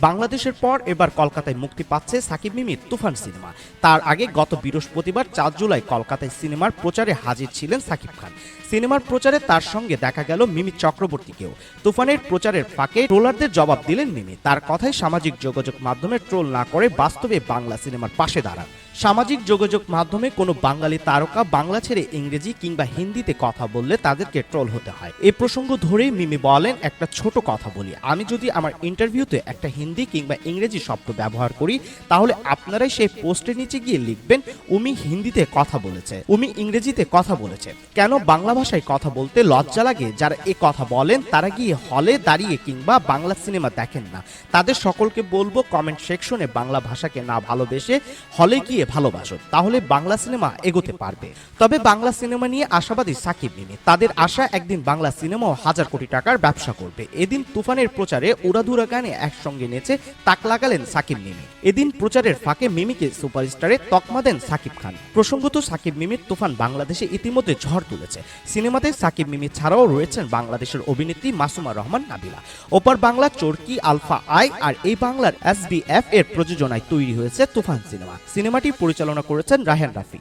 বাংলাদেশের পর এবার কলকাতায় মুক্তি পাচ্ছে সাকিব মিমির তুফান সিনেমা। তার আগে গত বৃহস্পতিবার ৪ জুলাই কলকাতায় সিনেমার প্রচারে হাজির ছিলেন সাকিব খান। সিনেমার প্রচারে তার সঙ্গে দেখা গেল মিমি চক্রবর্তীকেও। তুফানের প্রচারের ফাঁকে ট্রোলারদের জবাব দিলেন মিমি। তার কথায় সামাজিক যোগাযোগ মাধ্যমে ট্রোল না করে বাস্তবে বাংলা সিনেমার পাশে দাঁড়ান। সামাজিক যোগাযোগ মাধ্যমে কোনো বাঙালি তারকা বাংলা ছেড়ে ইংরেজি কিংবা হিন্দিতে কথা বললে তাদেরকে ট্রোল হতে হয়। এই প্রসঙ্গ ধরেই মিমি বলেন, একটা ছোট কথা বলি, আমি যদি আমার ইন্টারভিউতে একটা হিন্দি কিংবা ইংরেজি শব্দ ব্যবহার করি তাহলে আপনারাই সেই পোস্টের নিচে গিয়ে লিখবেন উমি হিন্দিতে কথা বলেছে, উমি ইংরেজিতে কথা বলেছে। কেন বাংলা ভাষায় কথা বলতে লজ্জা লাগে? যারা এ কথা বলেন তারা গিয়ে হলে দাঁড়িয়ে কিংবা বাংলা সিনেমা দেখেন না। তাদের সকলকে বলবো কমেন্ট সেকশনে বাংলা ভাষাকে না ভালোবেসে হলে গিয়ে ভালোবাসো, তাহলে বাংলা সিনেমা এগোতে পারবে। তবে বাংলা সিনেমা নিয়ে আশাবাদী সাকিব মিমি। তাদের আশা একদিন বাংলা সিনেমাও ১০০০ কোটি টাকার ব্যবসা করবে। এদিন তুফানের প্রচারে উড়াধুরা গানে একসঙ্গে নেচে তাক লাগালেন সাকিব মিমি। এদিন প্রচারের ফাঁকে মিমিকে সুপারস্টারে তকমা দেন সাকিব খান। প্রসঙ্গত, সাকিব মিমির তুফান বাংলাদেশে ইতিমধ্যে ঝড় তুলেছে। সিনেমাতে সাকিব মিমি ছাড়াও রয়েছেন বাংলাদেশের অভিনেত্রী মাসুমা রহমান নাবিলা। ওপার বাংলা, চরকি, আলফা আই আর এই বাংলার SBF এর প্রযোজনায় তৈরি হয়েছে তুফান সিনেমা। সিনেমাটি পরিচালনা করেছেন রায়হান রাফি।